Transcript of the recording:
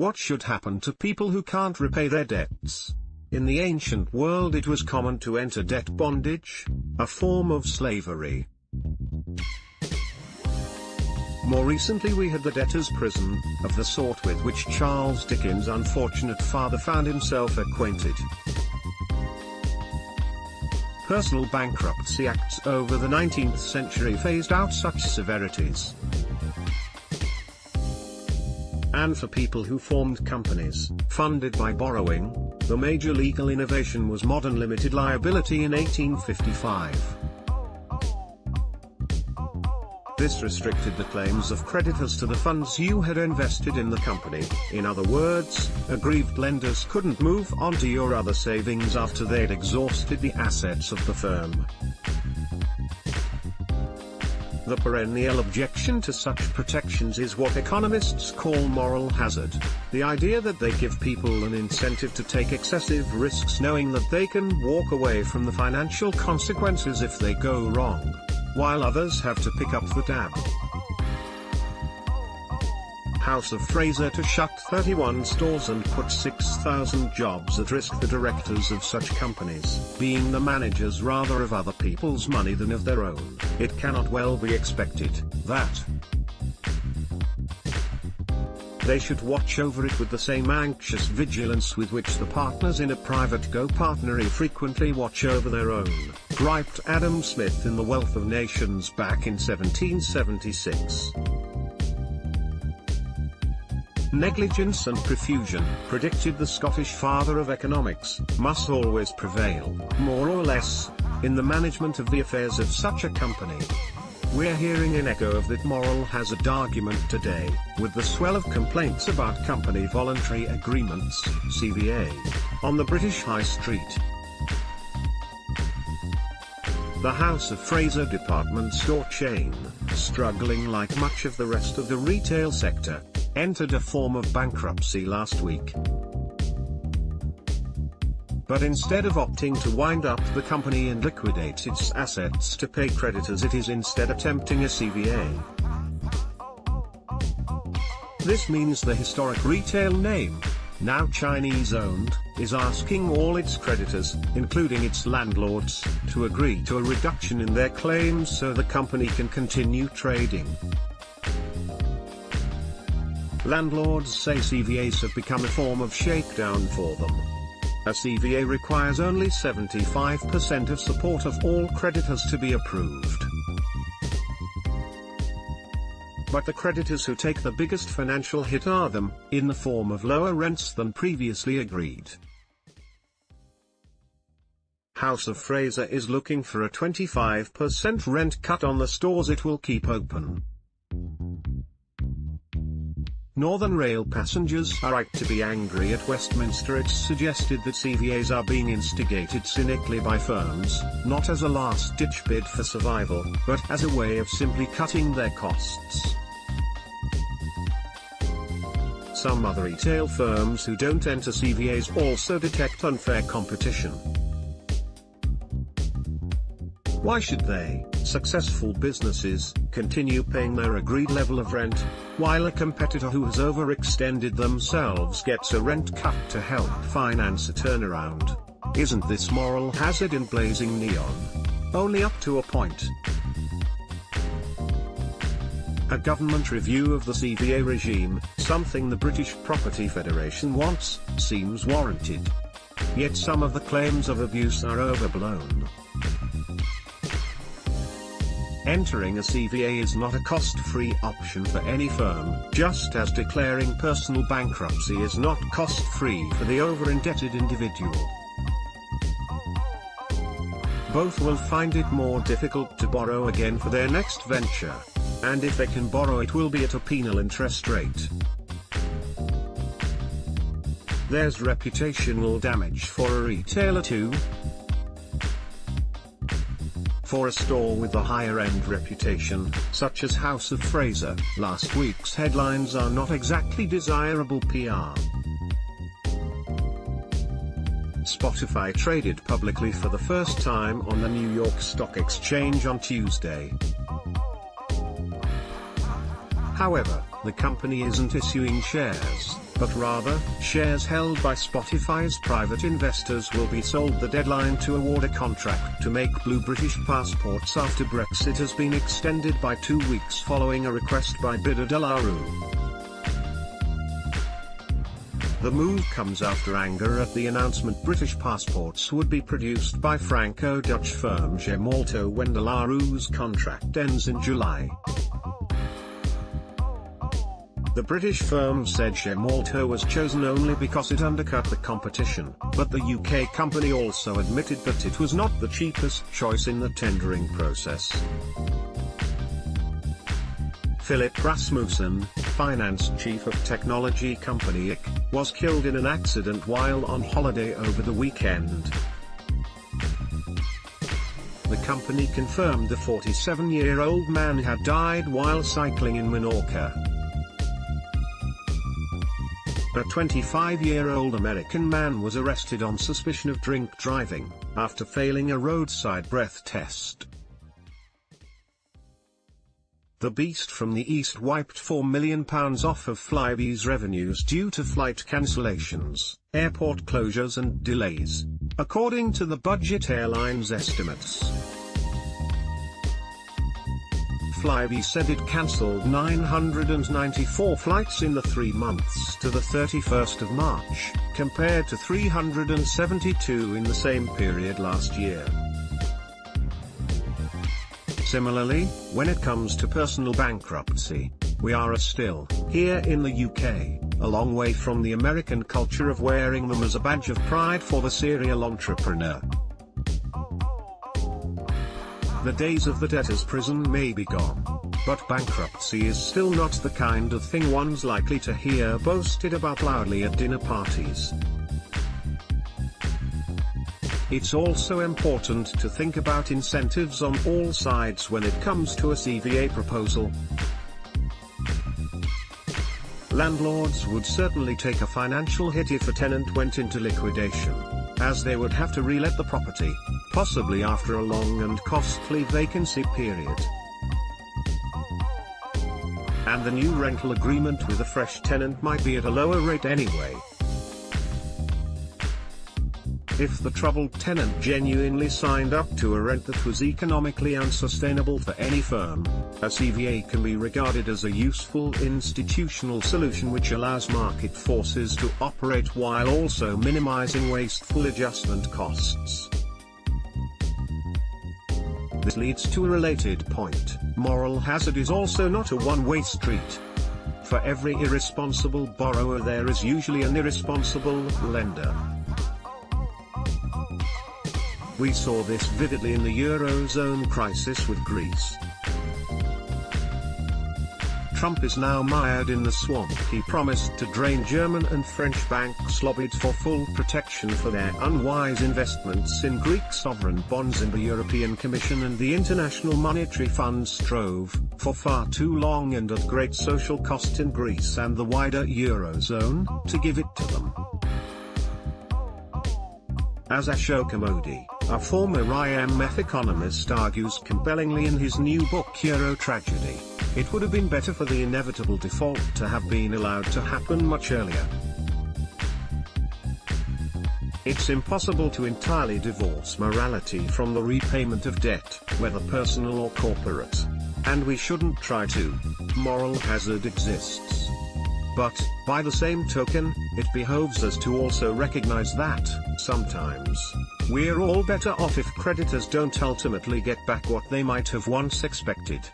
What should happen to people who can't repay their debts? In the ancient world it was common to enter debt bondage, a form of slavery. More recently we had the debtor's prison, of the sort with which Charles Dickens' unfortunate father found himself acquainted. Personal bankruptcy acts over the 19th century phased out such severities. And for people who formed companies, funded by borrowing, the major legal innovation was modern limited liability in 1855. This restricted the claims of creditors to the funds you had invested in the company. In other words, aggrieved lenders couldn't move on to your other savings after they'd exhausted the assets of the firm. The perennial objection to such protections is what economists call moral hazard, the idea that they give people an incentive to take excessive risks knowing that they can walk away from the financial consequences if they go wrong, while others have to pick up the tab. House of Fraser to shut 31 stores and put 6,000 jobs at risk. The directors of such companies, being the managers rather of other people's money than of their own, it cannot well be expected that they should watch over it with the same anxious vigilance with which the partners in a private co-partnery frequently watch over their own, griped Adam Smith in The Wealth of Nations back in 1776. Negligence and profusion, predicted the Scottish father of economics, must always prevail, more or less, in the management of the affairs of such a company. We're hearing an echo of that moral hazard argument today, with the swell of complaints about company voluntary agreements, CVA, on the British High Street. The House of Fraser department store chain, struggling like much of the rest of the retail sector, entered a form of bankruptcy last week. But instead of opting to wind up the company and liquidate its assets to pay creditors, it is instead attempting a CVA. This means the historic retail name, now Chinese-owned, is asking all its creditors, including its landlords, to agree to a reduction in their claims so the company can continue trading. Landlords say CVAs have become a form of shakedown for them. A CVA requires only 75% of support of all creditors to be approved. But the creditors who take the biggest financial hit are them, in the form of lower rents than previously agreed. House of Fraser is looking for a 25% rent cut on the stores it will keep open. Northern Rail passengers are right to be angry at Westminster. It's suggested that CVAs are being instigated cynically by firms, not as a last-ditch bid for survival, but as a way of simply cutting their costs. Some other retail firms who don't enter CVAs also detect unfair competition. Why should they, successful businesses, continue paying their agreed level of rent, while a competitor who has overextended themselves gets a rent cut to help finance a turnaround? Isn't this moral hazard in blazing neon? Only up to a point. A government review of the CVA regime, something the British Property Federation wants, seems warranted. Yet some of the claims of abuse are overblown. Entering a CVA is not a cost-free option for any firm, just as declaring personal bankruptcy is not cost-free for the over-indebted individual. Both will find it more difficult to borrow again for their next venture, and if they can borrow it will be at a penal interest rate. There's reputational damage for a retailer too. For a store with a higher-end reputation, such as House of Fraser, last week's headlines are not exactly desirable PR. Spotify traded publicly for the first time on the New York Stock Exchange on Tuesday. However, the company isn't issuing shares, but rather, shares held by Spotify's private investors will be sold. The deadline to award a contract to make blue British passports after Brexit has been extended by 2 weeks following a request by bidder De La Rue. The move comes after anger at the announcement British passports would be produced by Franco-Dutch firm Gemalto when De La Rue's contract ends in July. The British firm said Gemalto was chosen only because it undercut the competition, but the UK company also admitted that it was not the cheapest choice in the tendering process. Philip Rasmussen, finance chief of technology company IC, was killed in an accident while on holiday over the weekend. The company confirmed the 47-year-old man had died while cycling in Menorca. A 25-year-old American man was arrested on suspicion of drink driving, after failing a roadside breath test. The Beast from the East wiped £4 million off of Flybe's revenues due to flight cancellations, airport closures and delays, according to the budget airline's estimates. Flybe said it cancelled 994 flights in the 3 months to the 31st of March, compared to 372 in the same period last year. Similarly, when it comes to personal bankruptcy, we are still, here in the UK, a long way from the American culture of wearing them as a badge of pride for the serial entrepreneur. The days of the debtor's prison may be gone, but bankruptcy is still not the kind of thing one's likely to hear boasted about loudly at dinner parties. It's also important to think about incentives on all sides when it comes to a CVA proposal. Landlords would certainly take a financial hit if a tenant went into liquidation, as they would have to re-let the property, possibly after a long and costly vacancy period. And the new rental agreement with a fresh tenant might be at a lower rate anyway. If the troubled tenant genuinely signed up to a rent that was economically unsustainable for any firm, a CVA can be regarded as a useful institutional solution which allows market forces to operate while also minimizing wasteful adjustment costs. This leads to a related point: moral hazard is also not a one-way street. For every irresponsible borrower there is usually an irresponsible lender. We saw this vividly in the Eurozone crisis with Greece. Trump is now mired in the swamp. He promised to drain German and French banks, lobbied for full protection for their unwise investments in Greek sovereign bonds, and the European Commission and the International Monetary Fund strove, for far too long and at great social cost in Greece and the wider Eurozone, to give it to them. As Ashoka Modi, a former IMF economist, argues compellingly in his new book Euro Tragedy, it would have been better for the inevitable default to have been allowed to happen much earlier. It's impossible to entirely divorce morality from the repayment of debt, whether personal or corporate. And we shouldn't try to. Moral hazard exists. But, by the same token, it behoves us to also recognize that, sometimes, we're all better off if creditors don't ultimately get back what they might have once expected.